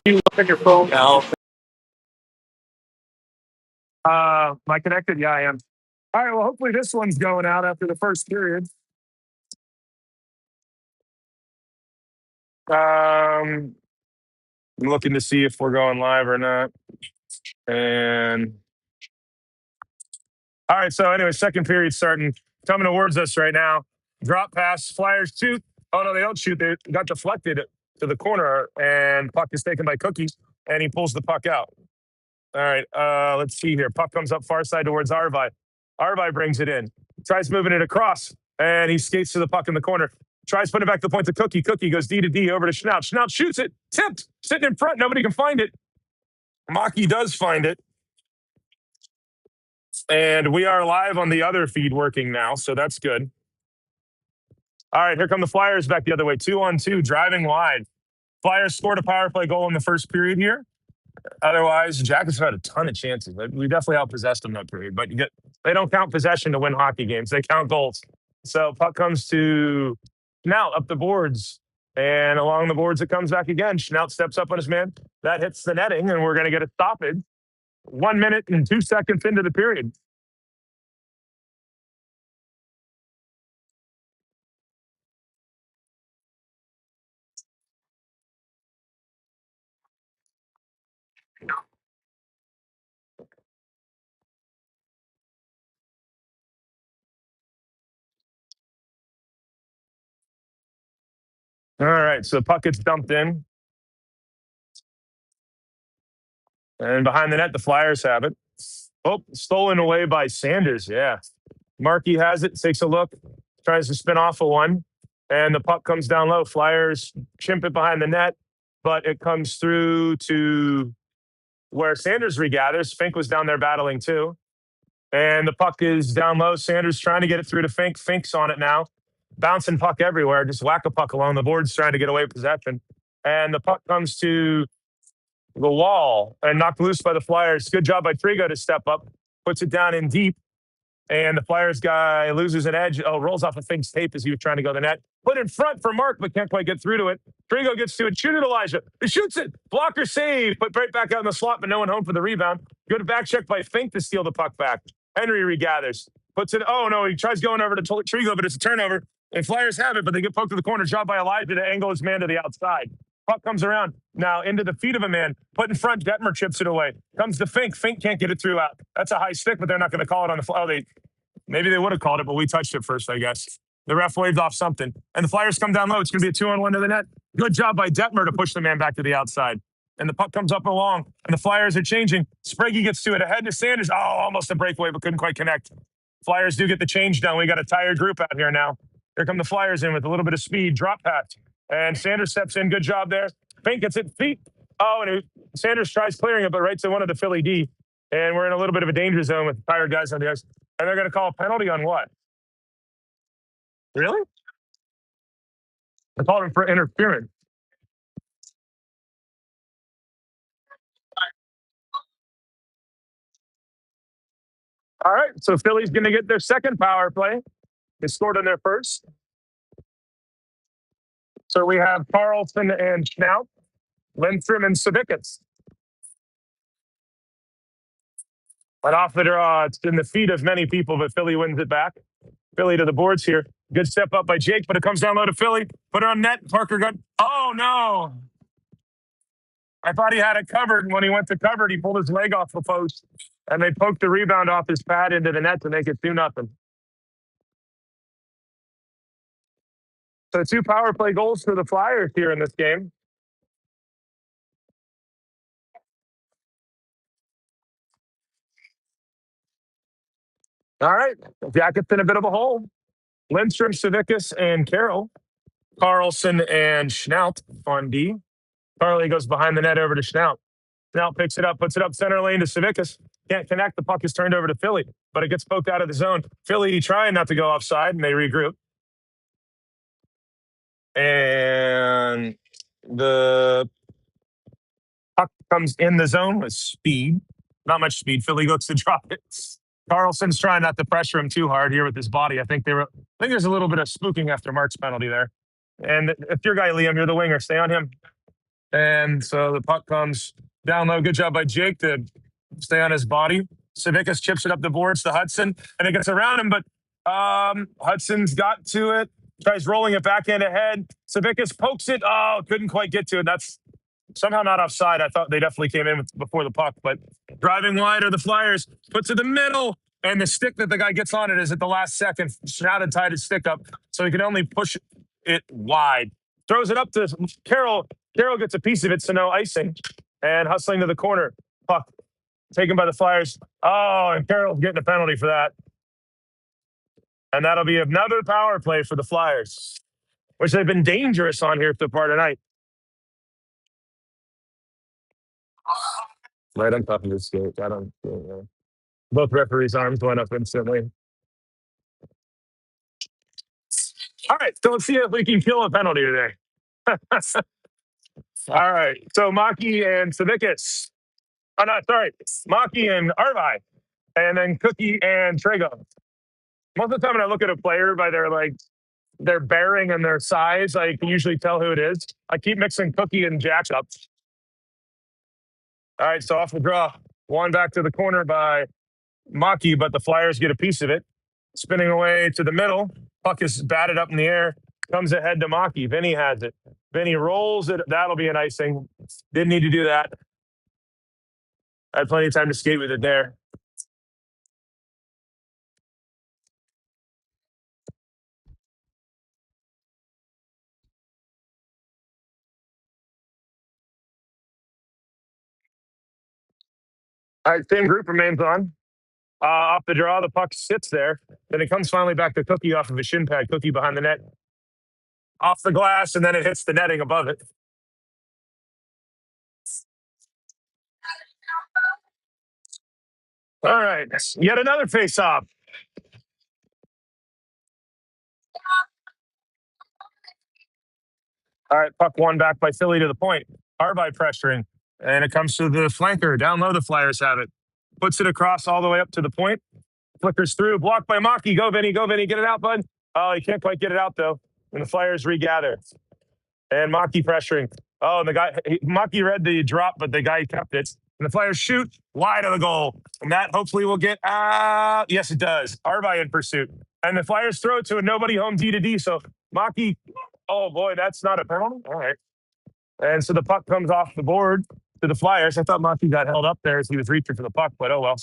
You look at your phone now. Am I connected? Yeah, I am. All right. Well, hopefully this one's going out after the first period. I'm looking to see if we're going live or not. And all right. So anyway, second period starting. Coming towards us right now. Drop pass. Flyers shoot. Oh no, they don't shoot. They got deflected to the corner, and puck is taken by Cookie, and he pulls the puck out. All right. Let's see here. Puck comes up far side towards Arvi. Arvi brings it in. Tries moving it across, and he skates to the puck in the corner. Tries putting it back to the point to Cookie. Cookie goes D to D over to Schnaut. Schnaut shoots it. Tipped. Sitting in front. Nobody can find it. Maki does find it. And we are live on the other feed working now, so that's good. All right, here come the Flyers back the other way. 2-on-2, driving wide. Flyers scored a power play goal in the first period here. Otherwise, Jackets have had a ton of chances. We definitely outpossessed them that period, but they don't count possession to win hockey games. They count goals. So puck comes to Schnaut up the boards, and along the boards it comes back again. Schnaut steps up on his man. That hits the netting, and we're going to get a stoppage 1 minute and 2 seconds into the period. All right, so the puck gets dumped in. And behind the net, the Flyers have it. Oh, stolen away by Sanders. Yeah. Markey has it, takes a look, tries to spin off a one, and the puck comes down low. Flyers chimp it behind the net, but it comes through to where Sanders regathers. Fink was down there battling too. And the puck is down low. Sanders trying to get it through to Fink. Fink's on it now. Bouncing puck everywhere. Just whack a puck along the boards trying to get away with possession. And the puck comes to the wall and knocked loose by the Flyers. Good job by Trigo to step up, puts it down in deep, and the Flyers guy loses an edge. Oh, rolls off of Fink's tape as he was trying to go to the net. Put in front for Mark, but can't quite get through to it. Trigo gets to it. Shoot it, Elijah. He shoots it. Blocker save. Put right back out in the slot, but no one home for the rebound. Good back check by Fink to steal the puck back. Henry regathers. Puts it. Oh, no. He tries going over to Trigo, but it's a turnover. And Flyers have it, but they get poked to the corner. Job by Elijah to angle his man to the outside. Puck comes around now into the feet of a man. Put in front. Detmer chips it away. Comes to Fink. Fink can't get it through out. That's a high stick, but they're not going to call it on the fly. Oh, maybe they would have called it, but we touched it first, I guess. The ref waved off something. And the Flyers come down low. It's going to be a 2-on-1 to the net. Good job by Detmer to push the man back to the outside. And the puck comes up along, and the Flyers are changing. Sprague gets to it ahead to Sanders. Oh, almost a breakaway, but couldn't quite connect. Flyers do get the change done. We got a tired group out here now. Here come the Flyers in with a little bit of speed. Drop pass. And Sanders steps in. Good job there. Fink gets it feet. Oh, and Sanders tries clearing it, but right to one of the Philly D. And we're in a little bit of a danger zone with tired guys on the ice. And they're going to call a penalty on what? Really? They called him for interference. All right. So Philly's going to get their second power play. They scored on their first. So we have Carlson and Schnaut, Lindstrom and Savickas. But off the draw, it's in the feet of many people, but Philly wins it back. Philly to the boards here. Good step up by Jake, but it comes down low to Philly. Put it on net. Parker got. Oh, no. I thought he had it covered. And when he went to cover it, he pulled his leg off the post. And they poked the rebound off his pad into the net to make it 2-0. So 2 power play goals for the Flyers here in this game. All right. Jackets in a bit of a hole. Lindstrom, Savickas, and Carroll. Carlson and Schnaut on D. Carly goes behind the net over to Schnaut. Schnaut picks it up, puts it up center lane to Savickas. Can't connect. The puck is turned over to Philly, but it gets poked out of the zone. Philly trying not to go offside, and they regroup. And the puck comes in the zone with speed. Not much speed. Philly looks to drop it. Carlson's trying not to pressure him too hard here with his body. I think there's a little bit of spooking after Mark's penalty there. And if your guy, Liam, you're the winger, stay on him. And so the puck comes down low. Good job by Jake to stay on his body. Savickas chips it up the boards to Hudson, and it gets around him, but Hudson's got to it, tries rolling it backhand ahead. Savickas pokes it. Oh, couldn't quite get to it. That's somehow not offside. I thought they definitely came in before the puck, but driving wide are the Flyers. Puts it in the middle, and the stick that the guy gets on it is at the last second. Schnatt had tied his stick up, so he can only push it wide. Throws it up to Carroll. Carroll gets a piece of it, so no icing. And hustling to the corner. Puck taken by the Flyers. Oh, and Carroll's getting a penalty for that. And that'll be another power play for the Flyers, which they've been dangerous on here for part of the night. Right on top of this skate. I don't. Both referees' arms went up instantly. All right, so let's see if we can kill a penalty today. All right, so Maki and Savickas. Oh, no, sorry. Maki and Arvi. And then Cookie and Trago. Most of the time when I look at a player by their bearing and their size, I can usually tell who it is. I keep mixing Cookie and Jack up. All right, so off the draw. One back to the corner by Maki, but the Flyers get a piece of it. Spinning away to the middle. Puck is batted up in the air. Comes ahead to Maki. Vinny has it. Vinny rolls it. That'll be an icing. Didn't need to do that. I had plenty of time to skate with it there. All right, same group remains on. Off the draw, the puck sits there. Then it comes finally back to Cookie off of a shin pad. Cookie behind the net. Off the glass, and then it hits the netting above it. All right, yet another face-off. All right, puck one back by Philly to the point. Arvi pressuring, and it comes to the flanker. Down low, the Flyers have it. Puts it across all the way up to the point. Flickers through, blocked by Maki. Go, Vinny, get it out, bud. Oh, he can't quite get it out, though. And the Flyers regather. And Maki pressuring. Oh, and Maki read the drop, but the guy kept it. And the Flyers shoot wide of the goal. And that hopefully will get out. Yes, it does. Arvi in pursuit. And the Flyers throw it to a nobody home D to D. So Maki, oh boy, that's not a penalty. All right. And so the puck comes off the board to the Flyers. I thought Maki got held up there as he was reaching for the puck, but oh well.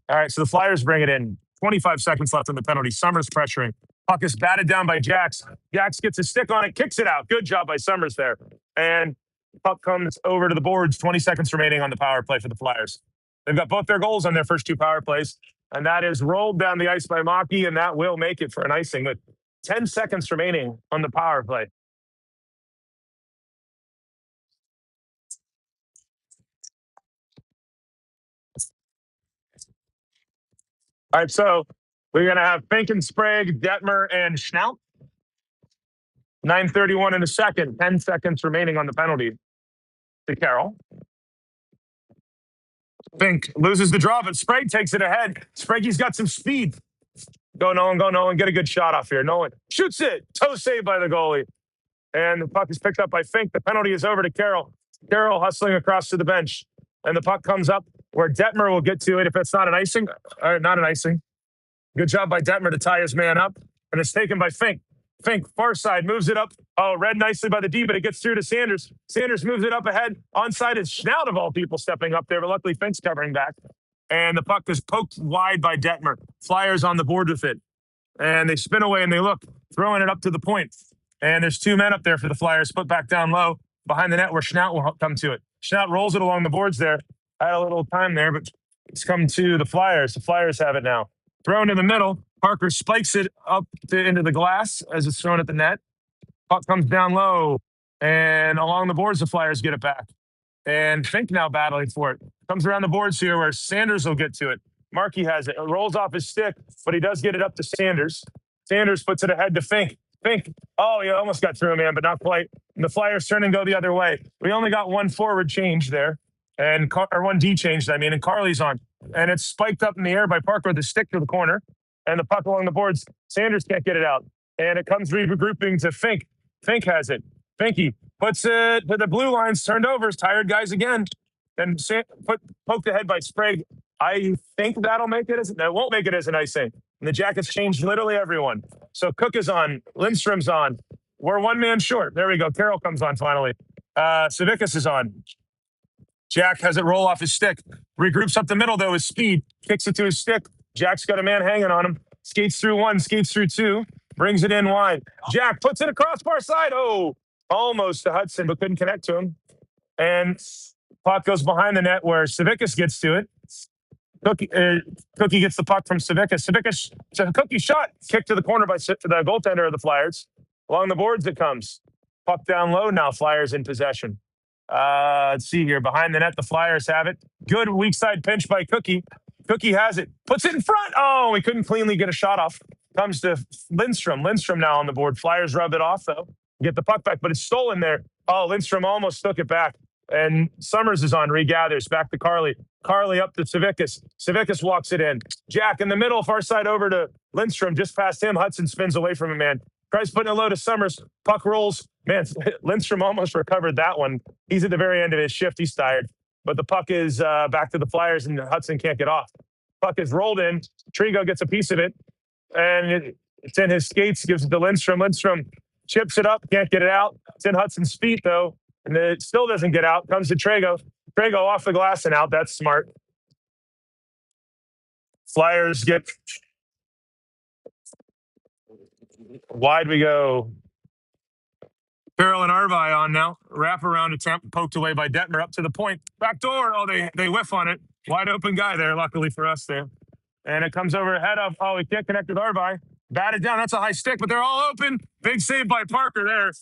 All right, so the Flyers bring it in. 25 seconds left on the penalty. Summers pressuring. Puck is batted down by Jax. Jax gets a stick on it, kicks it out. Good job by Summers there. And puck comes over to the boards. 20 seconds remaining on the power play for the Flyers. They've got both their goals on their first two power plays. And that is rolled down the ice by Maki, and that will make it for an icing with 10 seconds remaining on the power play. All right, so we're going to have Finken, Sprague, Detmer, and Schnaut. 9:31 in a second. 10 seconds remaining on the penalty to Carroll. Fink loses the draw, but Sprague takes it ahead. Sprague's got some speed. Go Nolan. Get a good shot off here. Nolan shoots it. Toe saved by the goalie. And the puck is picked up by Fink. The penalty is over to Carroll. Carroll hustling across to the bench. And the puck comes up where Detmer will get to it if it's not an icing. Not an icing. Good job by Detmer to tie his man up. And it's taken by Fink. Fink, far side, moves it up. Oh, read nicely by the D, but it gets through to Sanders. Sanders moves it up ahead. Onside is Schnaut of all people stepping up there, but luckily Fink's covering back. And the puck is poked wide by Detmer. Flyers on the board with it. And they spin away and they look, throwing it up to the point. And there's two men up there for the Flyers, put back down low behind the net where Schnaut will come to it. Schnaut rolls it along the boards there. I had a little time there, but it's come to the Flyers. The Flyers have it now. Thrown in the middle. Parker spikes it up into the glass as it's thrown at the net. Puck comes down low. And along the boards, the Flyers get it back. And Fink now battling for it. Comes around the boards here where Sanders will get to it. Markey has it. It rolls off his stick, but he does get it up to Sanders. Sanders puts it ahead to Fink. Fink, oh, he almost got through, man, but not quite. And the Flyers turn and go the other way. We only got one forward change there, or one D change, I mean, and Carly's on. And it's spiked up in the air by Parker with the stick to the corner. And the puck along the boards, Sanders can't get it out. And it comes regrouping to Fink. Fink has it. Finky puts it to the blue lines, turned over, tired guys again. Then poked ahead by Sprague. I think that'll make it. That won't make it as an icing. And the Jackets changed literally everyone. So Cook is on. Lindstrom's on. We're one man short. There we go. Carroll comes on finally. Savickas is on. Jack has it roll off his stick. Regroups up the middle, though, his speed. Kicks it to his stick. Jack's got a man hanging on him. Skates through one, skates through two. Brings it in wide. Jack puts it across far side. Oh, almost to Hudson, but couldn't connect to him. And puck goes behind the net where Savickas gets to it. Cookie gets the puck from Savickas. Cookie shot. Kicked to the corner by the goaltender of the Flyers. Along the boards it comes. Puck down low now. Flyers in possession. Let's see here. Behind the net, the Flyers have it. Good weak side pinch by Cookie. Cookie has it. Puts it in front. Oh, he couldn't cleanly get a shot off. Comes to Lindstrom. Lindstrom now on the board. Flyers rub it off, though. Get the puck back, but it's stolen there. Oh, Lindstrom almost took it back. And Summers is on, regathers. Back to Carly. Carly up to Savickas. Savickas walks it in. Jack in the middle, far side over to Lindstrom. Just past him. Hudson spins away from him, man. Tries putting it low to Summers. Puck rolls. Man, Lindstrom almost recovered that one. He's at the very end of his shift. He's tired. But the puck is back to the Flyers, and Hudson can't get off. Puck is rolled in. Trigo gets a piece of it. And it's in his skates. Gives it to Lindstrom. Lindstrom chips it up. Can't get it out. It's in Hudson's feet, though. And it still doesn't get out. Comes to Trigo. Trigo off the glass and out. That's smart. Flyers get wide we go. Farrell and Arvi on now. Wraparound attempt poked away by Detmer up to the point. Back door. Oh, they whiff on it. Wide open guy there, luckily for us there. And it comes over ahead of, oh, he can't connect with Arvi. Batted down. That's a high stick, but they're all open. Big save by Parker there.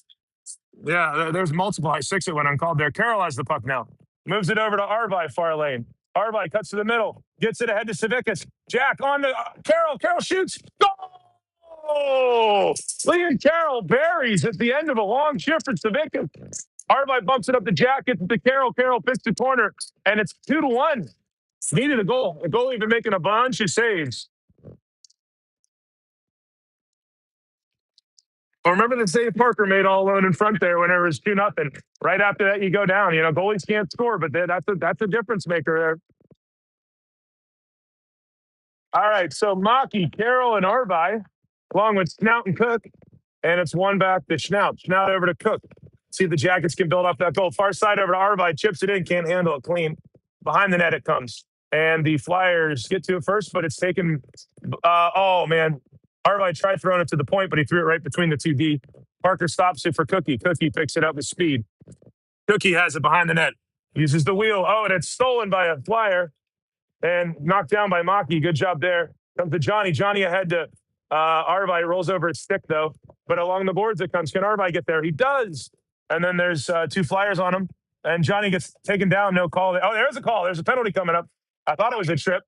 Yeah, there's multiple high sticks that went uncalled there. Carroll has the puck now. Moves it over to Arvi, far lane. Arvi cuts to the middle. Gets it ahead to Savickas. Jack on to Carroll. Carroll shoots. Goal! Liam Carroll buries at the end of a long shift for Savickas. Arvi bumps it up to Jack. Gets it to Carroll. Carroll picks the corner. And it's 2-1. Needed a goal. The goalie been making a bunch of saves. Well, remember the save Parker made all alone in front there whenever it was 2-0. Right after that, you go down. You know, goalies can't score, but that's a difference maker there. All right, so Maki, Carroll, and Arvi, along with Schnaut and Cook, and it's one back to Schnaut. Schnaut over to Cook. See if the Jackets can build up that goal. Far side over to Arvi, chips it in, can't handle it clean. Behind the net it comes. And the Flyers get to it first, but it's taken oh, man. Arvi tried throwing it to the point, but he threw it right between the two D. Parker stops it for Cookie. Cookie picks it up with speed. Cookie has it behind the net. Uses the wheel. Oh, and it's stolen by a Flyer and knocked down by Maki. Good job there. Comes to Johnny. Johnny ahead to Arvi. Rolls over his stick, though. But along the boards it comes. Can Arvi get there? He does. And then there's two Flyers on him. And Johnny gets taken down. No call. Oh, there's a call. There's a penalty coming up. I thought it was a trip.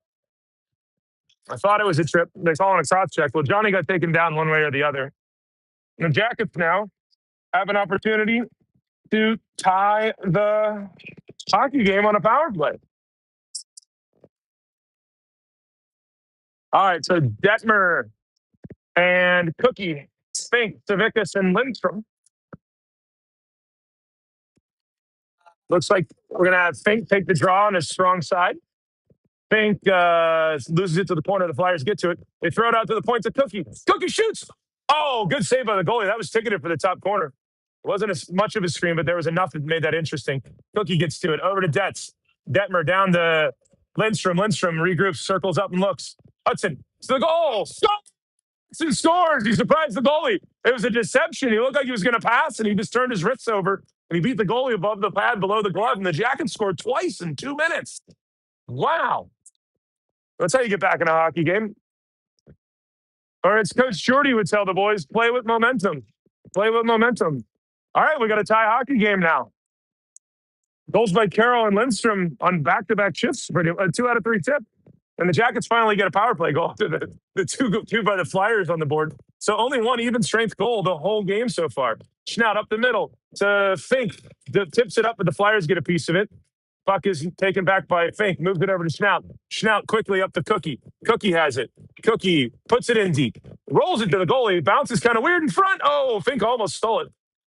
They're calling a cross check. Well, Johnny got taken down one way or the other. And the Jackets now have an opportunity to tie the hockey game on a power play. All right, so Detmer and Cookie, Spink, Savickas, and Lindstrom. Looks like we're going to have Fink take the draw on his strong side. Fink loses it to the corner. The Flyers get to it. They throw it out to the point to Cookie. Cookie shoots. Oh, good save by the goalie. That was ticketed for the top corner. It wasn't as much of a screen, but there was enough that made that interesting. Cookie gets to it. Over to Detmer down to Lindstrom. Lindstrom regroups, circles up and looks. Hudson to the goal. Hudson scores. He surprised the goalie. It was a deception. He looked like he was going to pass, and he just turned his wrists over, and he beat the goalie above the pad, below the glove, and the Jackets scored twice in 2 minutes. Wow. That's how you get back in a hockey game. Or as Coach Shorty would tell the boys, play with momentum. Play with momentum. All right, we got a tie hockey game now. Goals by Carroll and Lindstrom on back-to-back shifts. 2 out of 3 tip. And the Jackets finally get a power play goal after the two by the Flyers on the board. So only one even-strength goal the whole game so far. Schnaut up the middle to Fink. Tips it up, but the Flyers get a piece of it. Puck is taken back by Fink. Moves it over to Schnaut. Schnaut quickly up to Cookie. Cookie has it. Cookie puts it in deep. Rolls it to the goalie. Bounces kind of weird in front. Oh, Fink almost stole it.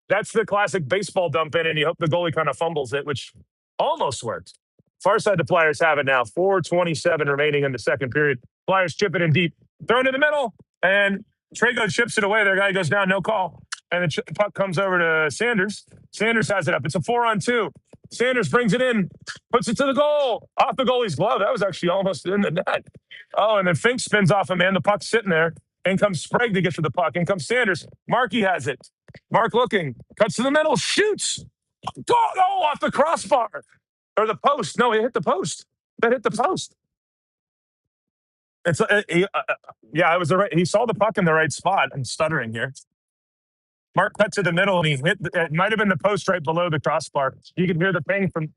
That's the classic baseball dump in, and you hope the goalie kind of fumbles it, which almost worked. Far side, the Flyers have it now. 4:27 remaining in the second period. Flyers chip it in deep, throw it in the middle, and Trago chips it away. Their guy goes down, no call. And the puck comes over to Sanders. Sanders has it up. It's a 4-on-2. Sanders brings it in, puts it to the goal, off the goalie's glove. That was actually almost in the net. Oh, and then Fink spins off him, man. The puck's sitting there. In comes Sprague to get to the puck. In comes Sanders. Markey has it. Mark looking, cuts to the middle, shoots. Go! Oh, off the crossbar. Or the post. No, he hit the post. That hit the post. It's yeah, it was the right. He saw the puck in the right spot. I'm stuttering here. Mark cut to the middle and he hit. It might have been the post right below the crossbar. You can hear the ping from.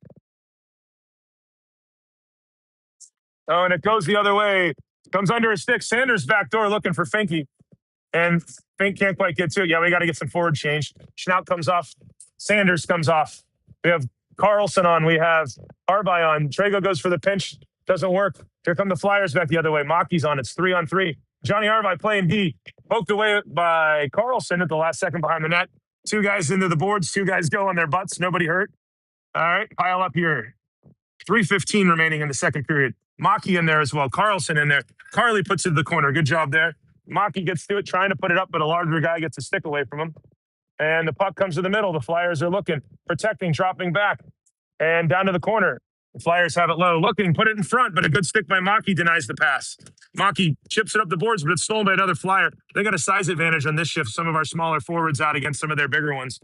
Oh, and it goes the other way. Comes under his stick. Sanders back door looking for Finke. And Fink can't quite get to it. Yeah, we got to get some forward change. Schnaut comes off. Sanders comes off. We have Carlson on. We have Arby on. Trago goes for the pinch. Doesn't work. Here come the Flyers back the other way. Maki's on. It's 3-on-3. Johnny Arby playing D. Poked away by Carlson at the last second behind the net. Two guys into the boards. Two guys go on their butts. Nobody hurt. All right, pile up here. 3:15 remaining in the second period. Maki in there as well. Carlson in there. Carly puts it in the corner. Good job there. Maki gets to it, trying to put it up, but a larger guy gets a stick away from him. And the puck comes to the middle. The Flyers are looking, protecting, dropping back. And down to the corner. The Flyers have it low, looking, put it in front, but a good stick by Maki denies the pass. Maki chips it up the boards, but it's stolen by another Flyer. They got a size advantage on this shift. Some of our smaller forwards out against some of their bigger ones.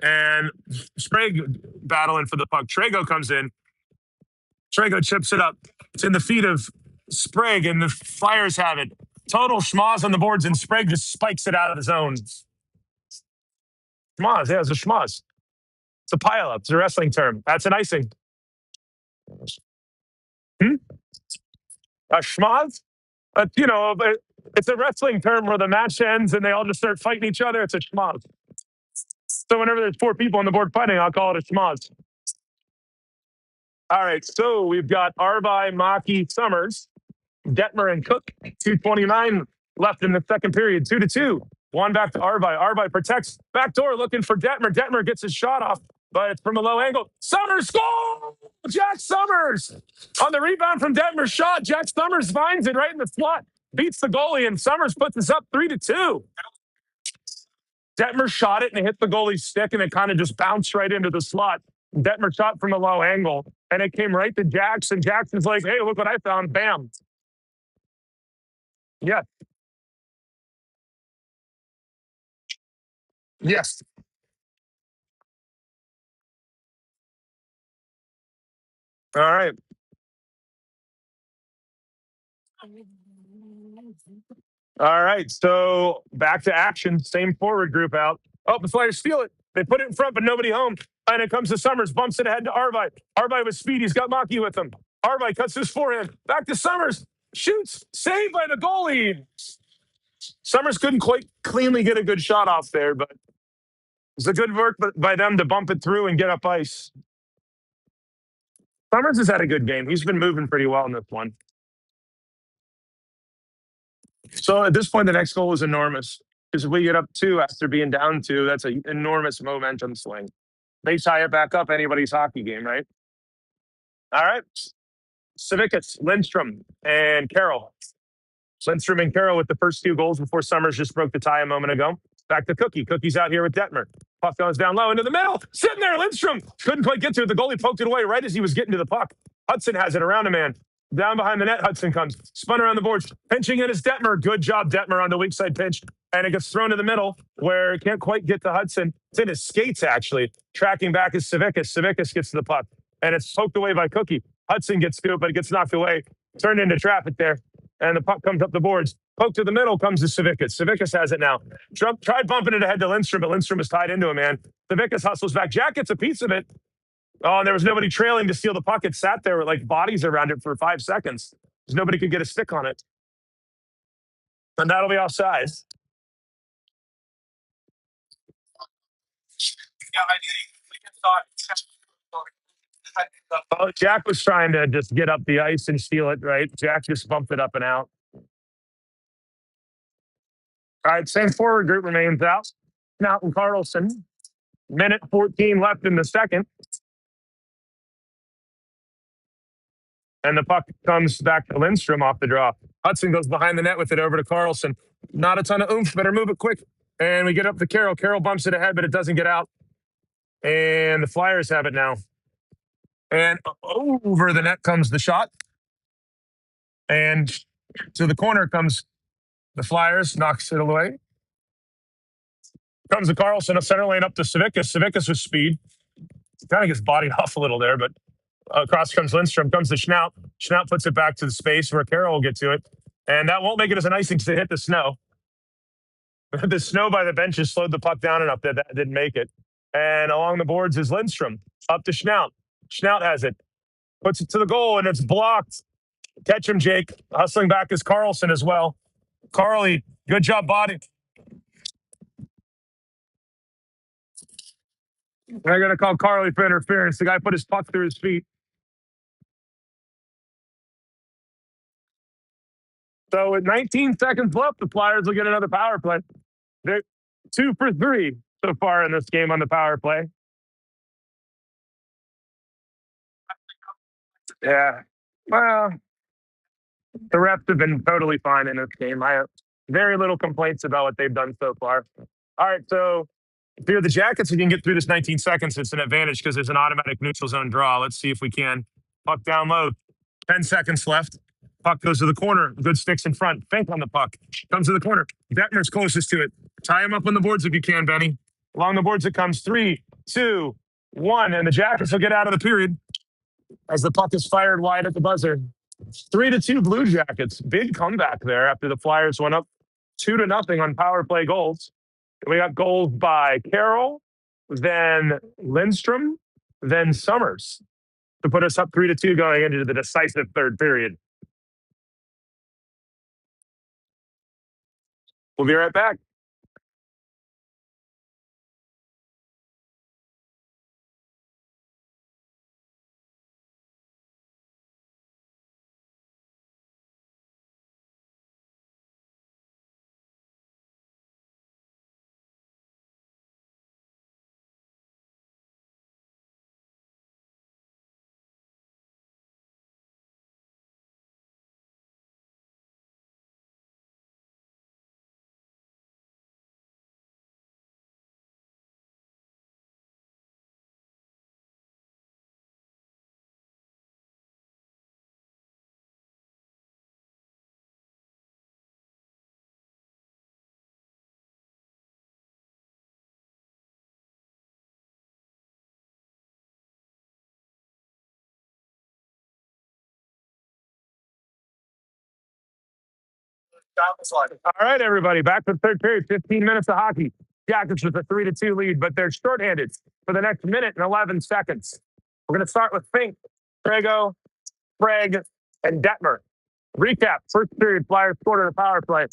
And Sprague battling for the puck. Trago comes in. Trago chips it up. It's in the feet of Sprague, and the Flyers have it. Total schmoz on the boards, and Sprague just spikes it out of the zone. Schmoz, yeah, it's a schmoz. It's a pile-up. It's a wrestling term. That's an icing. A schmoz? It's a wrestling term where the match ends and they all just start fighting each other. It's a schmoz. So whenever there's 4 people on the board fighting, I'll call it a schmoz. All right, so we've got Arby, Maki, Summers, Detmer, and Cook. 2:29 left in the second period. 2-2. One back to Arby. Arby protects backdoor looking for Detmer. Detmer gets his shot off, but it's from a low angle. Summers goal! Jack Summers on the rebound from Detmer's shot. Jack Summers finds it right in the slot, beats the goalie, and Summers puts us up 3-2. Detmer shot it and it hit the goalie's stick, and it kind of just bounced right into the slot. Detmer shot from a low angle, and it came right to Jax, and Jackson's like, hey, look what I found. Bam. Yeah. Yes. All right. All right. So back to action. Same forward group out. Oh, the Flyers steal it. They put it in front, but nobody home. And it comes to Summers, bumps it ahead to Arby. Arby with speed. He's got Maki with him. Arby cuts his forehand. Back to Summers. Shoots. Saved by the goalie. Summers couldn't quite cleanly get a good shot off there, but it's a good work by them to bump it through and get up ice. Summers has had a good game. He's been moving pretty well in this one. So at this point, the next goal is enormous because if we get up 2 after being down 2, that's an enormous momentum swing. They tie it back up, anybody's hockey game, right? All right. Savickas, Lindstrom, and Carroll. Lindstrom and Carroll with the first 2 goals before Summers just broke the tie a moment ago. Back to Cookie. Cookie's out here with Detmer. Puck goes down low into the middle. Sitting there, Lindstrom. Couldn't quite get to it. The goalie poked it away right as he was getting to the puck. Hudson has it around a man. Down behind the net, Hudson comes. Spun around the boards. Pinching in is Detmer. Good job, Detmer, on the weak side pinch. And it gets thrown to the middle where it can't quite get to Hudson. It's in his skates, actually. Tracking back is Savickas. Savickas gets to the puck. And it's poked away by Cookie. Hudson gets to it, but it gets knocked away. Turned into traffic there. And the puck comes up the boards. Poke to the middle comes to Savickas. Savickas has it now. Trump tried bumping it ahead to Lindstrom, but Lindstrom is tied into a man. Savickas hustles back. Jack gets a piece of it. Oh, and there was nobody trailing to steal the puck. It sat there with like bodies around it for 5 seconds. Because nobody could get a stick on it. And that'll be offside. Oh, Jack was trying to just get up the ice and steal it, right? Jack just bumped it up and out. All right, same forward group remains out. Now, Carlson, Minute 14 left in the second. And the puck comes back to Lindstrom off the draw. Hudson goes behind the net with it over to Carlson. Not a ton of oomph. Better move it quick. And we get up to Carroll. Carroll bumps it ahead, but it doesn't get out. And the Flyers have it now. And over the net comes the shot. And to the corner comes the Flyers, knocks it away. Comes to Carlson, a center lane up to Savickas. Savickas with speed. Kind of gets bodied off a little there, but across comes Lindstrom, comes to Schnaut. Schnaut puts it back to the space where Carroll will get to it. And that won't make it as an icing to hit the snow. The snow by the benches slowed the puck down enough that didn't make it. And along the boards is Lindstrom. Up to Schnaut. Schnaut has it. Puts it to the goal, and it's blocked. Catch him, Jake. Hustling back is Carlson as well. Carly, good job body. They're going to call Carly for interference. The guy put his puck through his feet. So with 19 seconds left, the Flyers will get another power play. They're 2 for 3 so far in this game on the power play. Yeah. Well, the refs have been totally fine in this game. I have very little complaints about what they've done so far. All right, so if you're the Jackets, you can get through this 19 seconds. It's an advantage because there's an automatic neutral zone draw. Let's see if we can. Puck down low. 10 seconds left. Puck goes to the corner. Good sticks in front. Fink on the puck. Comes to the corner. Detmer's closest to it. Tie him up on the boards if you can, Benny. Along the boards it comes. 3, 2, 1. And the Jackets will get out of the period as the puck is fired wide at the buzzer. 3-2 Blue Jackets. Big comeback there after the Flyers went up 2-0 on power play goals. We got goals by Carroll, then Lindstrom, then Summers to put us up 3-2 going into the decisive third period. We'll be right back. All right, everybody, back to the third period. 15 minutes of hockey. Jackets with a 3-2 lead, but they're shorthanded for the next minute and 11 seconds. We're going to start with Fink, Trego, Craig, and Detmer. Recap, first period, Flyers scored on a power play.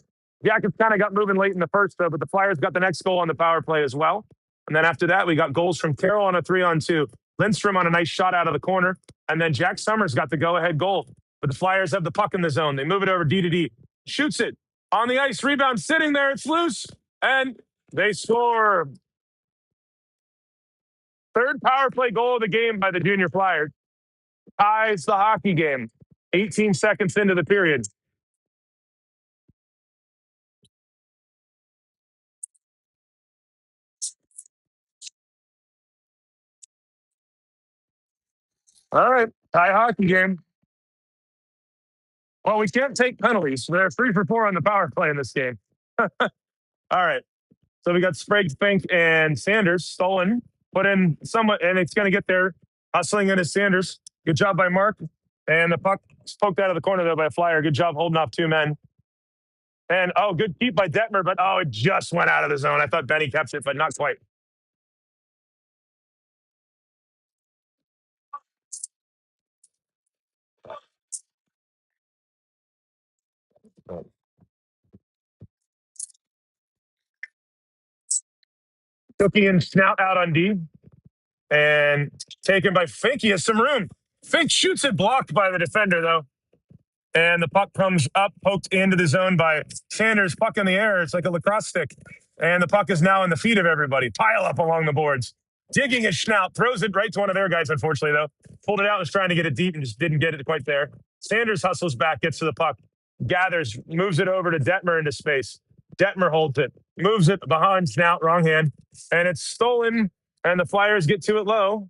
Jackets kind of got moving late in the first, though, but the Flyers got the next goal on the power play as well. And then after that, we got goals from Carroll on a 3-on-2, Lindstrom on a nice shot out of the corner, and then Jack Summers got the go-ahead goal. But the Flyers have the puck in the zone. They move it over D-to-D. Shoots it. On the ice, rebound sitting there. It's loose. And they score. Third power play goal of the game by the Junior Flyers. Ties the hockey game. 18 seconds into the period. All right. Tie hockey game. Well, we can't take penalties. They're 3 for 4 on the power play in this game. All right. So we got Sprague, Fink, and Sanders stolen, put in somewhat, and it's going to get there. Hustling in is Sanders. Good job by Mark. And the puck poked out of the corner there by a Flyer. Good job holding off 2 men. And, good keep by Detmer, but, it just went out of the zone. I thought Benny kept it, but not quite. Cookie and Snout out on D. And taken by Fink. He has some room. Fink shoots it, blocked by the defender, though. And the puck comes up, poked into the zone by Sanders. Puck in the air. It's like a lacrosse stick. And the puck is now in the feet of everybody. Pile up along the boards. digging his snout, throws it right to one of their guys, unfortunately, though. Pulled it out, was trying to get it deep and just didn't get it quite there. Sanders hustles back, gets to the puck, gathers, moves it over to Detmer into space. Detmer holds it, moves it behind snout, wrong hand, and it's stolen, and the Flyers get to it low.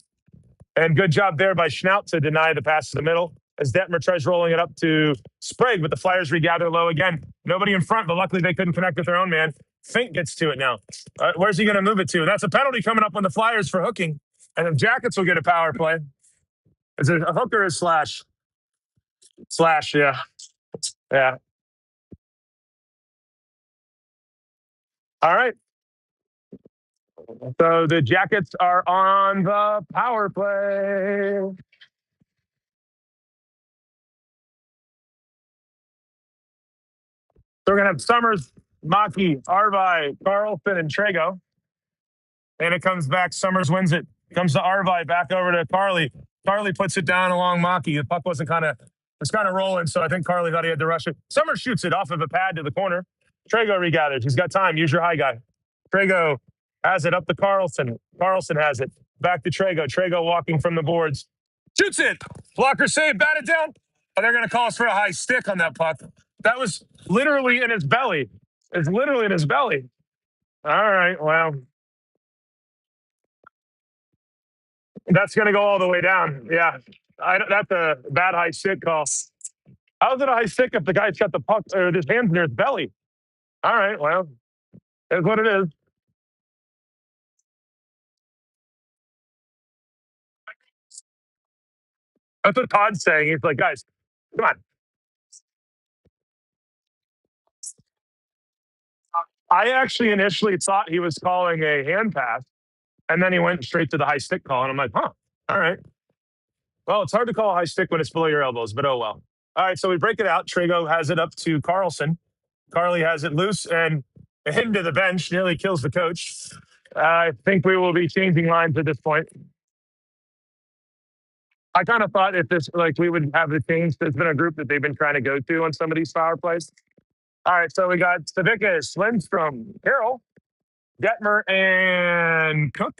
And good job there by Schnaut to deny the pass to the middle as Detmer tries rolling it up to Sprague, but the Flyers regather low again. Nobody in front, but luckily they couldn't connect with their own man. Fink gets to it now. Where's he going to move it to? That's a penalty coming up on the Flyers for hooking. And the Jackets will get a power play. Is it a hook or a slash? Slash, yeah. Yeah. All right. So the Jackets are on the power play. So we're going to have Summers, Maki, Arvi, Carlson, and Trago. And it comes back. Summers wins it. Comes to Arvi, back over to Carly. Carly puts it down along Maki. The puck wasn't it's kind of rolling, so I think Carly thought he had to rush it. Summers shoots it off of a pad to the corner. Trago regathers. He's got time. Use your high guy. Trago has it up to Carlson. Carlson has it. Back to Trago. Trago walking from the boards. Shoots it. Blocker save. Bat it down. Oh, they're going to call us for a high stick on that puck. That was literally in his belly. It's literally in his belly. All right. Well, that's going to go all the way down. Yeah. That's a bad high stick call. How's it a high stick if the guy's got the puck or his hands near his belly? All right. Well, it's what it is. That's what Todd's saying. He's like, guys, come on. I actually initially thought he was calling a hand pass, and then he went straight to the high stick call. And I'm like, huh, all right. Well, it's hard to call a high stick when it's below your elbows, but oh well. All right, so we break it out. Trago has it up to Carlson. Carly has it loose and into the bench, nearly kills the coach. I think we will be changing lines at this point. I kind of thought if this, like, we would have the change. There's been a group that they've been trying to go to on some of these power plays. All right, so we got Savickas, Lindstrom, Carroll, Detmer, and Cook.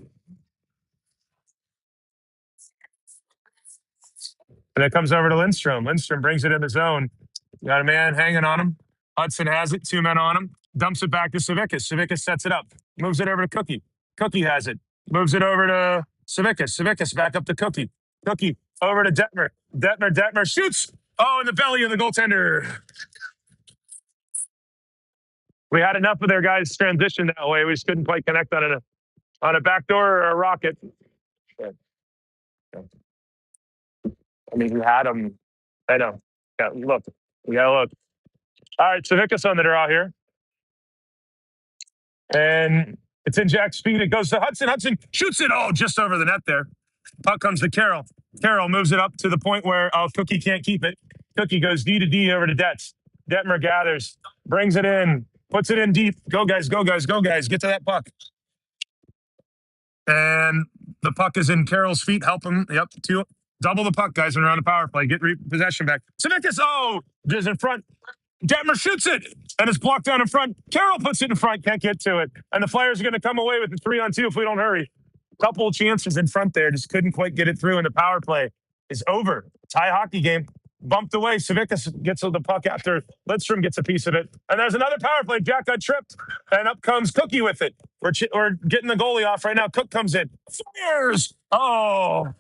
And it comes over to Lindstrom. Lindstrom brings it in the zone. Got a man hanging on him. Hudson has it, 2 men on him. Dumps it back to Savickas. Savickas sets it up. Moves it over to Cookie. Cookie has it. Moves it over to Savickas. Savickas back up to Cookie. Cookie over to Detmer. Detmer shoots. Oh, in the belly of the goaltender. We had enough of their guys transition that way. We just couldn't quite connect on a backdoor or a rocket. I mean, we had them. I know. Yeah, look. We gotta look. All right, Savickas on the draw here. And it's in Jack's speed. It goes to Hudson. Hudson shoots it. Oh, just over the net there. Puck comes to Carroll. Carroll moves it up to the point where Cookie can't keep it. Cookie goes D to D over to Detz. Detmer gathers, brings it in, puts it in deep. Go, guys, go, guys, go, guys. Get to that puck. And the puck is in Carroll's feet. Help him. Yep, double the puck, guys, when we're on the power play. Get possession back. Savickas, just in front. Detmer shoots it, and it's blocked down in front. Carroll puts it in front, can't get to it. And the Flyers are going to come away with the 3-on-2 if we don't hurry. Couple chances in front there, just couldn't quite get it through, and the power play is over. Tie hockey game. Bumped away. Savickas gets the puck after Lidstrom gets a piece of it. And there's another power play. Jack got tripped, and up comes Cookie with it. We're getting the goalie off right now. Cook comes in. Fires! Oh.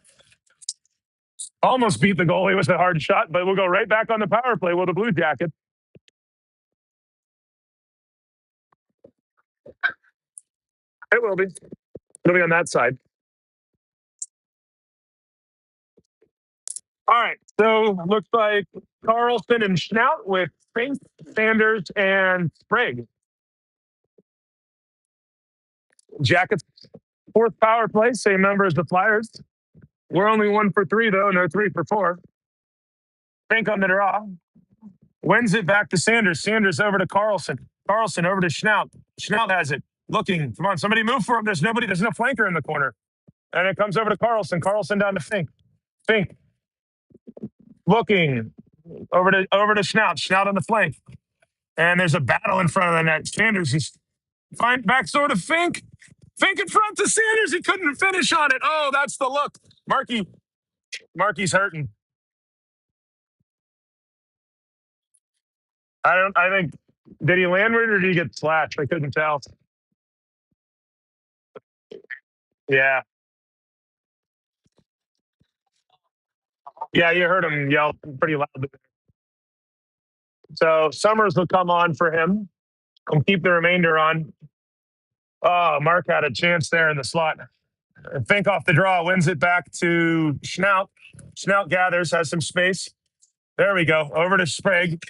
Almost beat the goalie with a hard shot, but we'll go right back on the power play with the Blue Jackets. It will be. It'll be on that side. All right. So looks like Carlson and Schnaut with Fink, Sanders, and Sprague. Jackets, 4th power play, same number as the Flyers. We're only 1 for 3, though, and they're 3 for 4. Fink on the draw. Wins it back to Sanders. Sanders over to Carlson. Carlson over to Schnaut. Schnaut has it. Looking. Come on, somebody move for him. There's no flanker in the corner. And it comes over to Carlson. Carlson down to Fink. Fink. Looking. Over to Schnaut. Schnaut on the flank. And there's a battle in front of the net. Sanders is fine. Backdoor to Fink. Fink in front to Sanders. He couldn't finish on it. Oh, that's the look. Marky's hurting. I think, did he land right or did he get slashed? I couldn't tell. Yeah. Yeah, you heard him yell pretty loud. So Summers will come on for him and keep the remainder on. Oh, Mark had a chance there in the slot. And Fink off the draw wins it back to Schnaut. Schnaut gathers, has some space. There we go. Over to Sprague.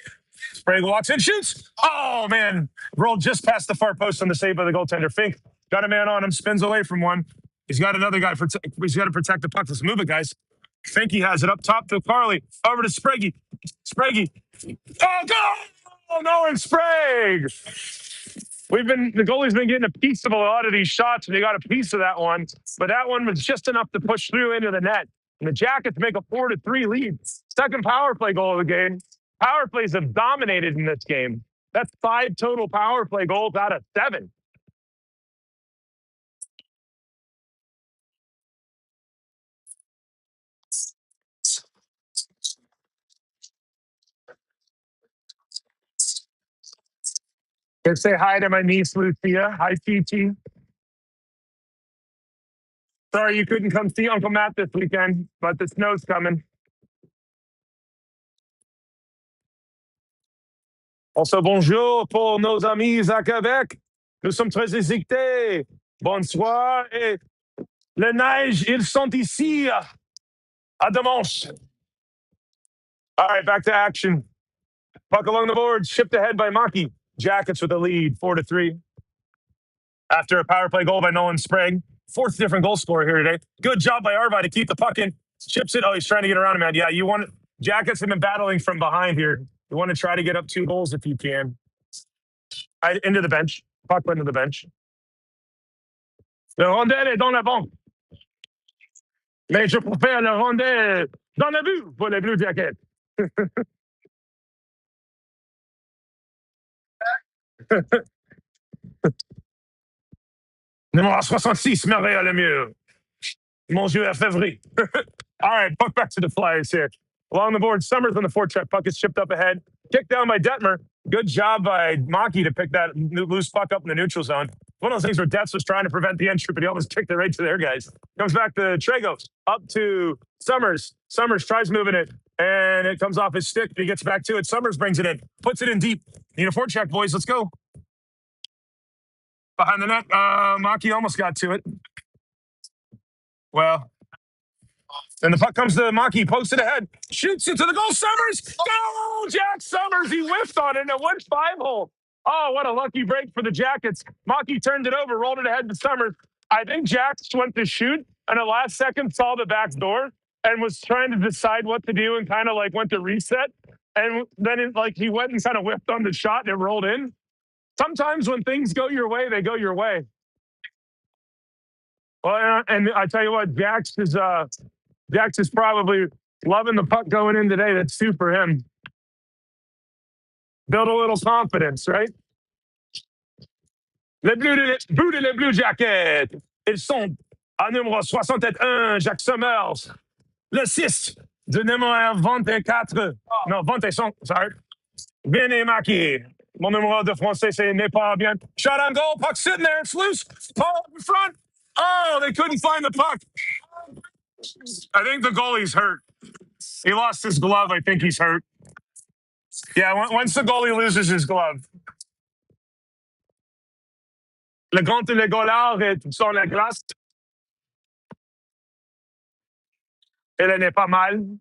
Sprague walks in, shoots. Oh, man. Rolled just past the far post on the save by the goaltender. Fink got a man on him, spins away from one. He's got another guy. He's got to protect the puck. Let's move it, guys. Finky has it up top to Carly. Over to Sprague. Sprague. Oh, go! Oh, no, and Sprague. The goalie's been getting a piece of a lot of these shots, and they got a piece of that one. But that one was just enough to push through into the net. And the Jackets make a 4-3 lead. Second power play goal of the game. Power plays have dominated in this game. That's 5 total power play goals out of 7. Can say hi to my niece, Lucia. Hi, TT. Sorry you couldn't come see Uncle Matt this weekend, but the snow's coming. Also, bonjour pour nos amis à Québec. Nous sommes très excités. Bonsoir. Et la neige, ils sont ici. À dimanche. All right, back to action. Puck along the boards, shipped ahead by Maki. Jackets with the lead, 4-3. After a power play goal by Nolan Sprague. 4th different goal scorer here today. Good job by Arvi to keep the puck in. Chips it. Oh, he's trying to get around him, man. Yeah, you want Jackets have been battling from behind here. You want to try to get up 2 goals if you can. Into the bench. Puck went to the bench. Le rondelle est dans la banque. Mais je préfère le rondelle dans le but pour les Blue Jackets. Numéro 66, merveilleux le mieux. Mon Dieu, février. All right, puck back to the Flyers here. Along the board, Summers on the forecheck. Puck is chipped up ahead. Kicked down by Detmer. Good job by Maki to pick that loose puck up in the neutral zone. One of those things where Detz was trying to prevent the entry, but he almost kicked it right to their guys. Comes back to Trego. Up to Summers. Summers tries moving it, and it comes off his stick. He gets back to it. Summers brings it in. Puts it in deep. Need a forecheck, boys. Let's go. Behind the net. Maki almost got to it. Well, and the puck comes to Maki, pokes it ahead, shoots it to the goal. Summers, go! Jack Summers, he whiffed on it, and it went 5-hole. Oh, what a lucky break for the Jackets. Maki turned it over, rolled it ahead to Summers. I think Jack went to shoot, and at last second saw the back door and was trying to decide what to do and kind of like went to reset. And then he went and kind of whiffed on the shot and it rolled in. Sometimes when things go your way, they go your way. Well, and I tell you what, Jax is probably loving the puck going in today. That's 2 for him. Build a little confidence, right? Les Blue Jackets. Ils sont à numéro 61, Jacques Summers. Le 6 du numéro 24. Non, 25, sorry. Vinny Maki. Mon numéro de français, n'est pas bien. Shot on goal, puck sitting there, it's loose. Paul up in front. Oh, they couldn't find the puck. I think the goalie's hurt. He lost his glove. I think he's hurt. Yeah, once the goalie loses his glove. Le grand et le goalard est sur la glace. Elle n'est pas mal.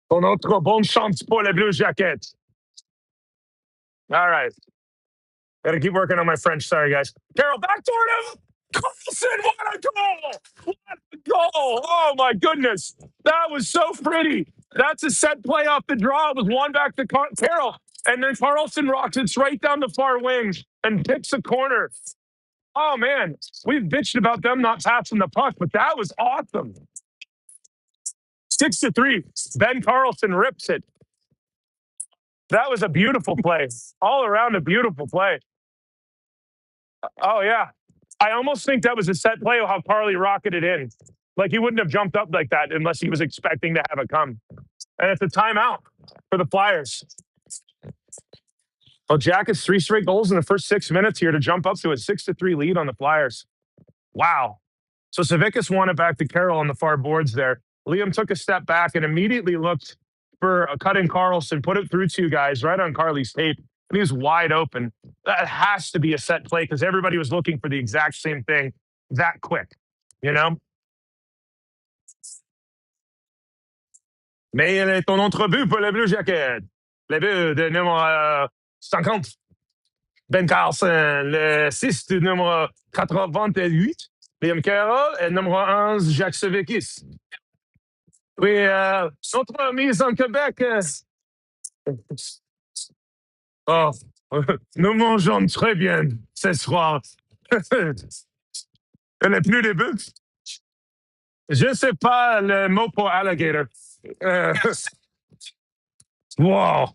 Ton autre bonne chance pour les Blue Jackets. All right. Got to keep working on my French. Sorry, guys. Carroll, back toward him. Carlson, what a goal! What a goal! Oh, my goodness. That was so pretty. That's a set play off the draw. It was one back to Carroll. And then Carlson rocks it right down the far wing and picks a corner. Oh, man. We've bitched about them not passing the puck, but that was awesome. 6-3. Ben Carlson rips it. That was a beautiful play. All around a beautiful play. Oh yeah. I almost think that was a set play of how Carly rocketed in. Like he wouldn't have jumped up like that unless he was expecting to have it come. And it's a timeout for the Flyers. Well, Jack has 3 straight goals in the first 6 minutes here to jump up to a 6-3 lead on the Flyers. Wow. So Savickas won it back to Carroll on the far boards there. Liam took a step back and immediately looked for a cut in Carlson, put it through 2 guys right on Carly's tape, and he was wide open. That has to be a set play because everybody was looking for the exact same thing that quick, you know? Mais ton autre but pour le Blue Jacket. Le but de numéro 50. Ben Carlson, le 6 du numéro 88. Liam Carroll et numéro 11, Jacques Savickas. Oui, notre mise en Québec. Oh, nous mangeons très bien ce soir. Elle n'est plus de buts. Je ne sais pas le mot pour alligator. Wow.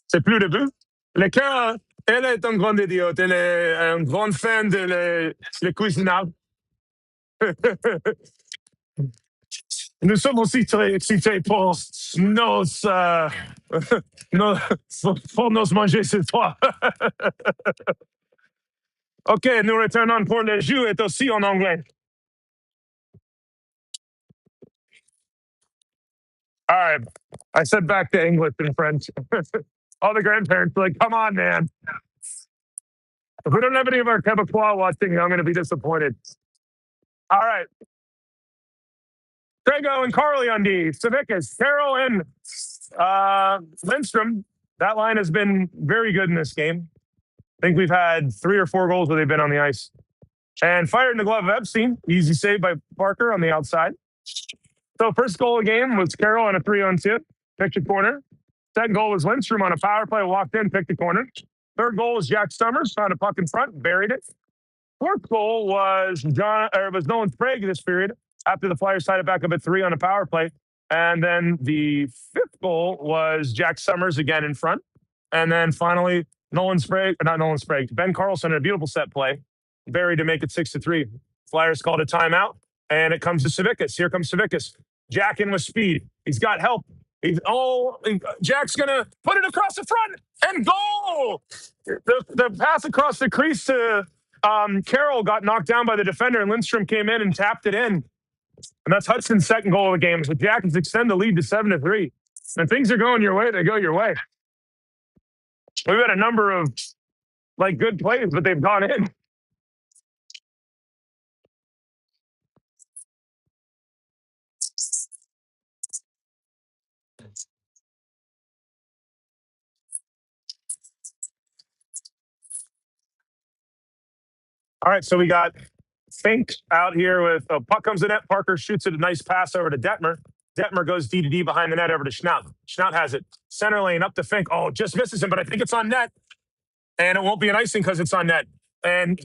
C'est plus de buts. Le cœur, elle est un grand idiote. Elle est un grand fan de le cuisinade. Nous sommes aussi très excités pour nos, pour nos manger ce soir. OK, nous retournons pour le jeu est aussi en anglais. All right. I said back to English and French. All the grandparents are like, come on, man. If we don't have any of our Quebecois watching, I'm going to be disappointed. All right. Trego and Carly on D. Savickas, Carroll, and Lindstrom. That line has been very good in this game. I think we've had 3 or 4 goals where they've been on the ice. And fired in the glove of Epstein. Easy save by Parker on the outside. So first goal of the game was Carroll on a 3-on-2. Picked a corner. Second goal was Lindstrom on a power play, walked in, picked a corner. Third goal was Jack Summers, found a puck in front, buried it. Fourth goal was Nolan Sprague this period after the Flyers tied it back up at 3 on a power play. And then the fifth goal was Jack Summers again in front. And then finally, Ben Carlson, a beautiful set play, buried to make it 6-3. Flyers called a timeout, and it comes to Savickas. Here comes Savickas. Jack in with speed. He's got help. Jack's going to put it across the front and goal. The pass across the crease to Carroll got knocked down by the defender, and Lindstrom came in and tapped it in. And that's Hudson's second goal of the game. So Jack has extended the lead to 7-3. And things are going your way, they go your way. We've had a number of good plays, but they've gone in. All right, so we got Fink out here with a puck comes to net. Parker shoots it, a nice pass over to Detmer. Detmer goes D-to-D behind the net over to Schnaut. Schnaut has it. Center lane up to Fink. Oh, just misses him, but I think it's on net. And it won't be an icing because it's on net. And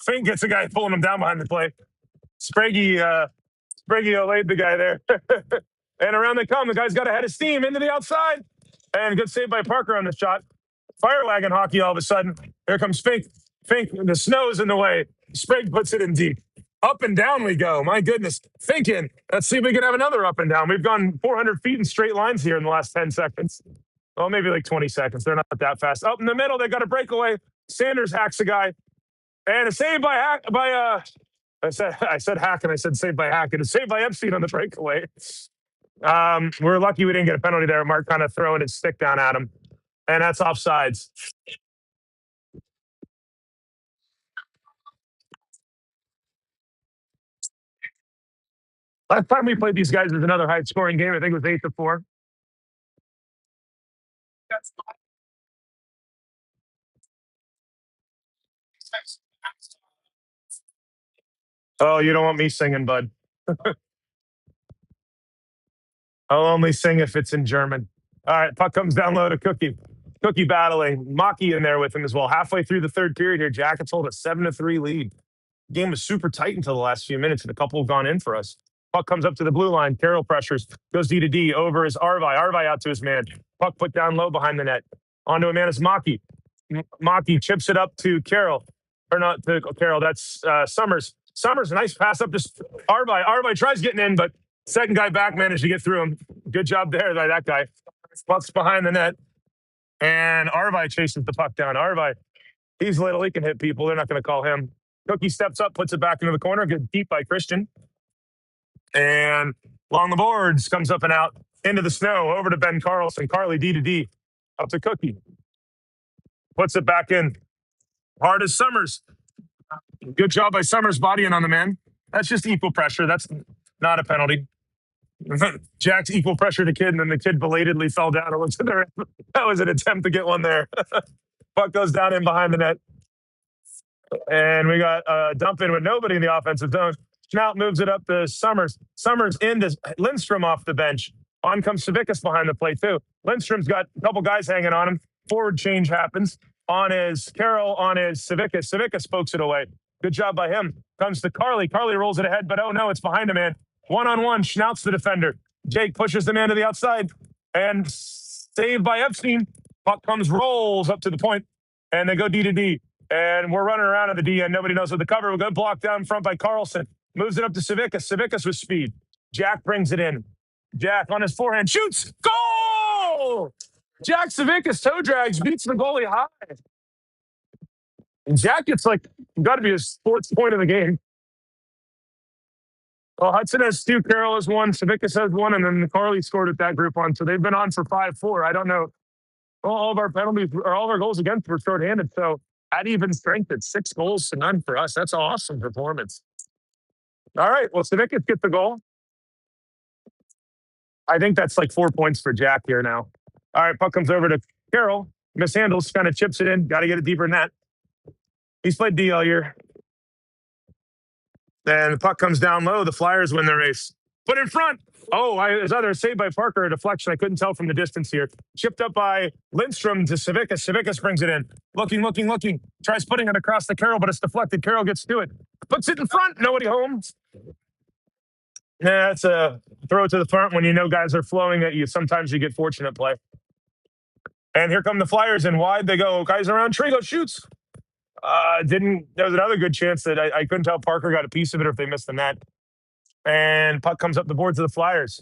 Fink gets a guy pulling him down behind the play. Sprague laid the guy there. And around they come. The guy's got a head of steam into the outside. And good save by Parker on the shot. Fire wagon hockey all of a sudden. Here comes Fink. Fink, the snow's in the way. Sprague puts it in deep. Up and down we go. My goodness. Finking. Let's see if we can have another up and down. We've gone 400 feet in straight lines here in the last 10 seconds. Well, maybe like 20 seconds. They're not that fast. Up in the middle, they got a breakaway. Sanders hacks a guy. And a save by I said hack and I said save by hack. And a save by Epstein on the breakaway. We're lucky we didn't get a penalty there. Mark kind of throwing his stick down at him. And that's offsides. Last time we played these guys was another high-scoring game. I think it was 8-4. Oh, you don't want me singing, bud. I'll only sing if it's in German. All right, puck comes down low to Cookie. Cookie battling. Maki in there with him as well. Halfway through the third period here, Jackets hold a 7-3 lead. Game was super tight until the last few minutes, and a couple have gone in for us. Puck comes up to the blue line. Carroll pressures. Goes D-to-D. Over is Arvai. Arvai out to his man. Puck put down low behind the net. Onto a man is Maki. Maki chips it up to Carroll. or not to Carroll. That's Summers. Summers, a nice pass up to Arby. Arby tries getting in, but second guy back managed to get through him. Good job there by that guy. Puck's behind the net, and Arby chases the puck down. Arby, he's little. He can hit people. They're not going to call him. Cookie steps up, puts it back into the corner. Good deep by Christian. And along the boards, comes up and out into the snow, over to Ben Carlson. Carly D to D. Up to Cookie. Puts it back in. Hard as Summers. Good job by Summers bodying on the man. That's just equal pressure. That's not a penalty. Jack's equal pressure to kid, and then the kid belatedly fell down and went to their. That was an attempt to get one there. Puck goes down in behind the net. And we got a dump in with nobody in the offensive zone. Schnaut moves it up to Summers. Summers into Lindstrom off the bench. On comes Savickas behind the plate, too. Lindstrom's got a couple guys hanging on him. Forward change happens. On is Carroll, on is Savickas. Savickas pokes it away. Good job by him. Comes to Carly. Carly rolls it ahead, but oh no, it's behind him, man. One-on-one. Schnaut's the defender. Jake pushes the man to the outside. And saved by Epstein. Puck comes, rolls up to the point, and they go D to D. And we're running around at the D, and nobody knows what the cover. We're going to block down front by Carlson. Moves it up to Savickas. Savickas with speed. Jack brings it in. Jack on his forehand shoots. Goal! Jack Savickas toe drags, beats the goalie high. And Jack gets got to be a sports point of the game. Well, Hudson has two, Carroll has one, Savickas has one, and then Carly scored with that group on. So they've been on for 5-4. I don't know. All of our penalties, or all of our goals against were shorthanded. So at even strength, it's 6 goals to none for us. That's an awesome performance. All right. Well, Savickas gets the goal. I think that's 4 points for Jack here now. All right. Puck comes over to Carroll. Mishandles, kind of chips it in. Got to get it deeper than that. He's played D all year. And the puck comes down low. The Flyers win the race. Put in front. Oh, it was either a save by Parker or a deflection. I couldn't tell from the distance here. Chipped up by Lindstrom to Savickas. Savickas brings it in. Looking. Tries putting it across the Carroll, but it's deflected. Carroll gets to it. Puts it in front. Nobody home. Yeah, it's a throw it to the front when you know guys are flowing at you. Sometimes you get fortunate play. And here come the Flyers, and wide they go. Guys around. Trigo shoots. There was another good chance that I couldn't tell Parker got a piece of it or if they missed the net. And puck comes up the boards of the Flyers.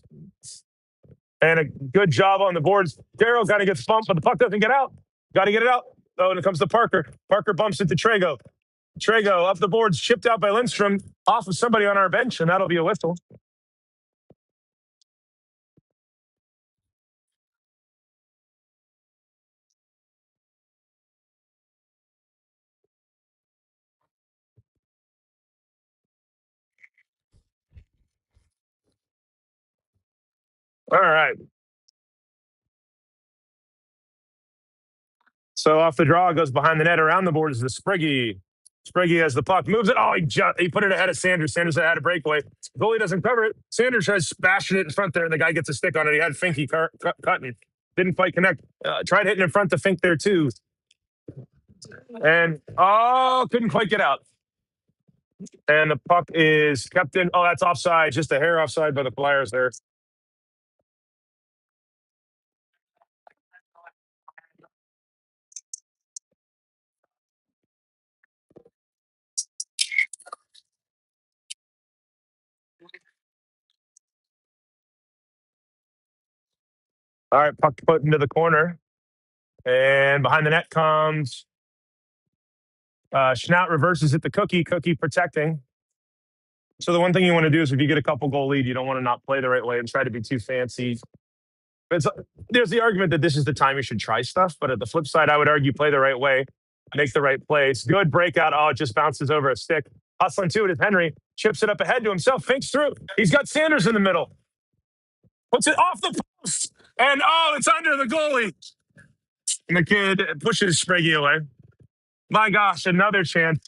And a good job on the boards. Darrow kind of gets bumped, but the puck doesn't get out. Got to get it out. Oh, and it comes to Parker. Parker bumps it to Trago. Trago up the boards, chipped out by Lindstrom, off of somebody on our bench, and that'll be a whistle. All right. So off the draw, goes behind the net, around the boards to Spriggy. Spriggy has the puck, moves it. Oh, he put it ahead of Sanders. Sanders had a breakaway. Goalie doesn't cover it. Sanders tries bashing it in front there, and the guy gets a stick on it. He had Finky cutting. Didn't quite connect. Tried hitting in front to Fink there, too. And, couldn't quite get out. And the puck is kept in. Oh, that's offside. Just a hair offside by the Flyers there. All right, puck put into the corner. And behind the net comes Schnaut, reverses it to Cookie. Cookie protecting. So the one thing you want to do is if you get a couple goal lead, you don't want to not play the right way and try to be too fancy. There's the argument that this is the time you should try stuff. But at the flip side, I would argue play the right way, make the right plays. Good breakout. Oh, it just bounces over a stick. Hustling to it is Henry. Chips it up ahead to himself. Finks through. He's got Sanders in the middle. Puts it off the post. And, it's under the goalie. And the kid pushes Spriggy away. My gosh, another chance.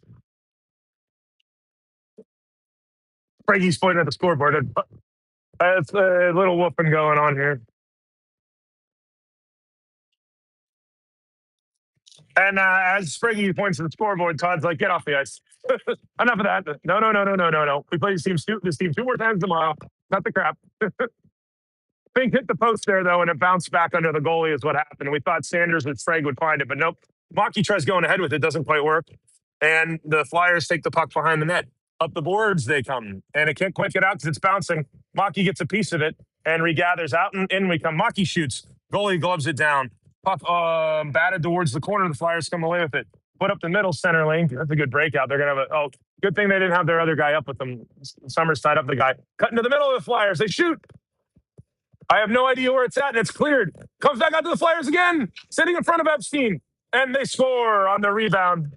Spriggy's pointing at the scoreboard. It's a little whooping going on here. And as Spriggy points to the scoreboard, Todd's like, get off the ice. Enough of that. No. We play this team 2 more times tomorrow. Not the crap. Fink hit the post there, though, and it bounced back under the goalie is what happened. We thought Sanders and Sprague would find it, but nope. Maki tries going ahead with it. Doesn't quite work. and the Flyers take the puck behind the net. Up the boards they come, and it can't quite get out because it's bouncing. Maki gets a piece of it and regathers out, and in we come. Maki shoots. Goalie gloves it down. Puck batted towards the corner. The Flyers come away with it. Put up the middle center lane. That's a good breakout. They're going to have good thing they didn't have their other guy up with them. Summers tied up the guy. Cut into the middle of the Flyers. They shoot. I have no idea where it's at, and it's cleared. Comes back out to the Flyers again, sitting in front of Epstein, and they score on the rebound.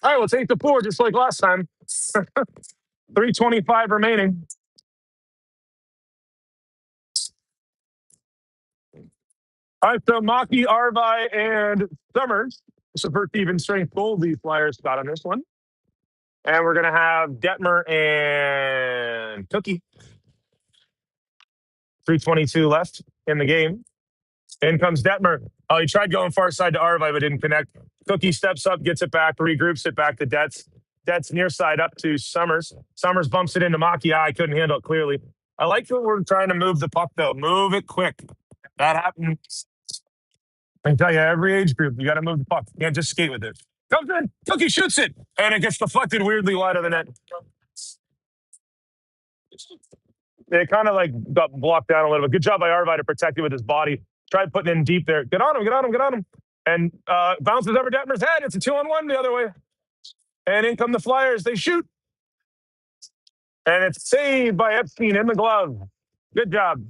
All right, we'll take the 4 just like last time. 3:25 remaining. All right, so Maki, Arvi, and Summers. It's the first even strength goal the Flyers got on this one. And we're going to have Detmer and Cookie. 3:22 left in the game. In comes Detmer. Oh, he tried going far side to Arvi, but didn't connect. Cookie steps up, gets it back, regroups it back to Detz. Detz near side up to Summers. Summers bumps it into Maki. I couldn't handle it clearly. I like that we're trying to move the puck, though. Move it quick. That happened. I can tell you, every age group, you got to move the puck. You can't just skate with it. Comes in, Cookie shoots it, and it gets deflected weirdly wide of the net. It kind of like got blocked down a little bit. Good job by Arvi to protect it with his body. Tried putting it in deep there. Get on him, get on him, get on him. And bounces over Detmer's head. It's a 2-on-1 the other way. And in come the Flyers. They shoot. And it's saved by Epstein in the glove. Good job.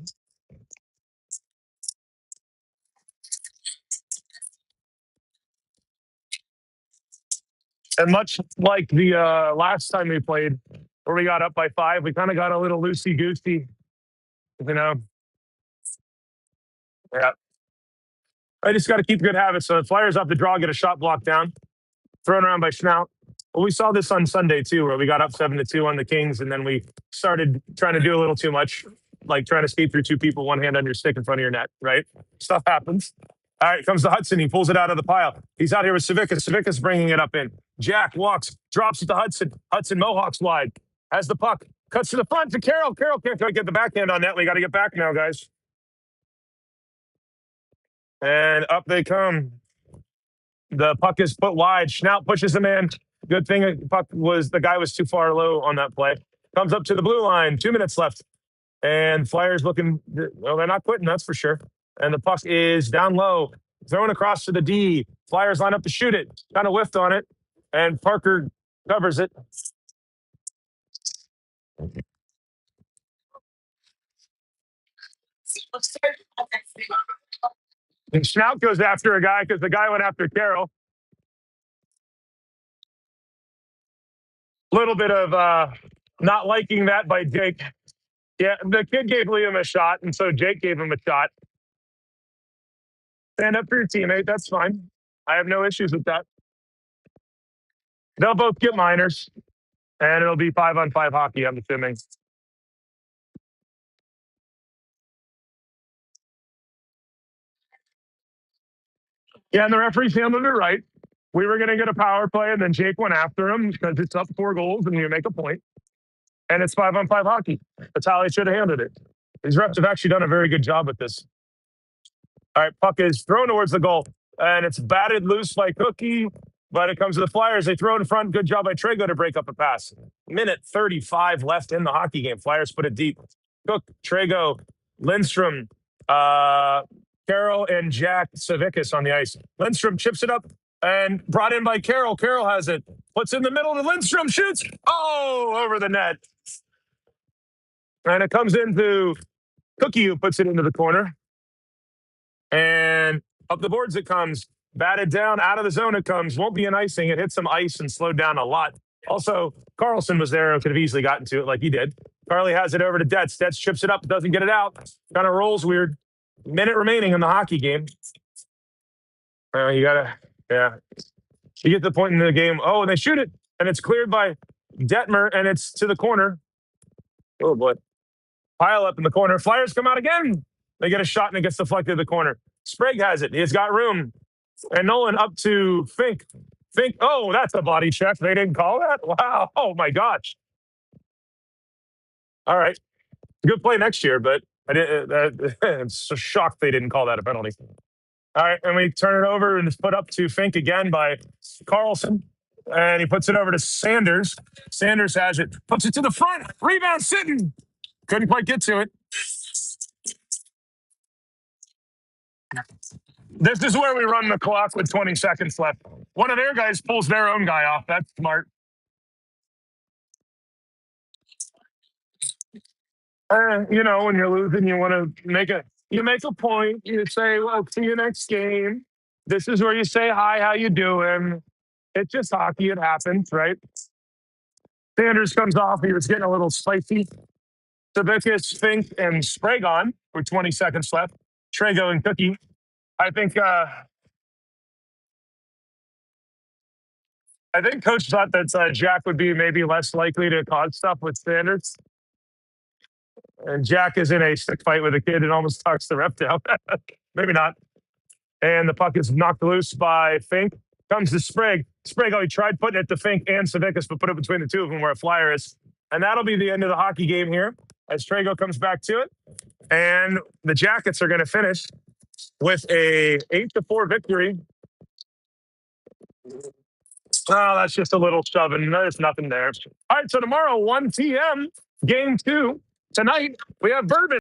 And much like the last time we played, where we got up by 5, we kind of got a little loosey-goosey. You know? Yeah. I just got to keep good habits. So the Flyers off the draw, get a shot blocked down, thrown around by Schnaut. Well, we saw this on Sunday, too, where we got up 7-2 on the Kings, and then we started trying to do a little too much, like trying to skate through 2 people, one hand on your stick in front of your net, right? Stuff happens. All right, comes to Hudson. He pulls it out of the pile. He's out here with Savickas. Savickas bringing it up in. Jack walks, drops it to Hudson. Hudson Mohawks wide. Has the puck. Cuts to the front to Carroll. Carroll can't quite get the backhand on that. We got to get back now, guys. And up they come. The puck is put wide. Schnaut pushes him in. Good thing the guy was too far low on that play. Comes up to the blue line. 2 minutes left. And Flyers looking, well, they're not quitting, that's for sure. And the puck is down low, thrown across to the D. Flyers line up to shoot it. Kind of whiffed on it. And Parker covers it. And Schnaut goes after a guy because the guy went after Carroll. Little bit of not liking that by Jake. Yeah, the kid gave Liam a shot, and so Jake gave him a shot. Stand up for your teammate. That's fine. I have no issues with that. They'll both get minors, and it'll be 5-on-5 hockey, I'm assuming. Yeah, and the referees handled it right. We were going to get a power play, and then Jake went after him because it's up 4 goals, and you make a point. And it's 5-on-5 hockey. That's how they should have handled it. These refs have actually done a very good job with this. All right, puck is thrown towards the goal, and it's batted loose by Cookie, but it comes to the Flyers. They throw it in front. Good job by Trego to break up a pass. Minute 35 left in the hockey game. Flyers put it deep. Cook, Trego, Lindstrom, Carroll, and Jack Savickas on the ice. Lindstrom chips it up and brought in by Carroll. Carroll has it. Puts it in the middle to Lindstrom. Shoots. Oh, over the net. And it comes into Cookie, who puts it into the corner. And up the boards it comes. Batted down, out of the zone it comes. Won't be an icing. It hit some ice and slowed down a lot. Also, Carlson was there. Could have easily gotten to it like he did. Carly has it over to Detz. Detz chips it up, doesn't get it out. Kind of rolls weird. Minute remaining in the hockey game. You get the point in the game. Oh, and they shoot it, and it's cleared by Detmer, and it's to the corner. Oh, boy. Pile up in the corner. Flyers come out again. They get a shot, and it gets deflected to the corner. Sprague has it. He's got room. And Nolan up to Fink. Fink, oh, that's a body check. They didn't call that? Wow. Oh, my gosh. All right. Good play next year, but I didn't. I'm so shocked they didn't call that a penalty. All right, and we turn it over and it's put up to Fink again by Carlson, and he puts it over to Sanders. Sanders has it, puts it to the front, rebound sitting. Couldn't quite get to it. This is where we run the clock with 20 seconds left. One of their guys pulls their own guy off. That's smart. When you're losing, you want to make a point. You say, "Well, see you next game." This is where you say, "Hi, how you doing?" It's just hockey. It happens, right? Sanders comes off. He was getting a little spicy. Sabicus, Fink, and Spragon with 20 seconds left. Trago and Cookie. I think. I think Coach thought that Jack would be maybe less likely to cause stuff with Sanders. And Jack is in a stick fight with a kid and almost talks the ref down. Maybe not. And the puck is knocked loose by Fink. Comes to Sprague. Sprague, he tried putting it to Fink and Savickas, but put it between the two of them where a flyer is. And that'll be the end of the hockey game here as Trago comes back to it. And the Jackets are going to finish with a 8-4 victory. Oh, that's just a little shoving. There's nothing there. All right, so tomorrow, 1 p.m., game 2. Tonight, we have Bourbon.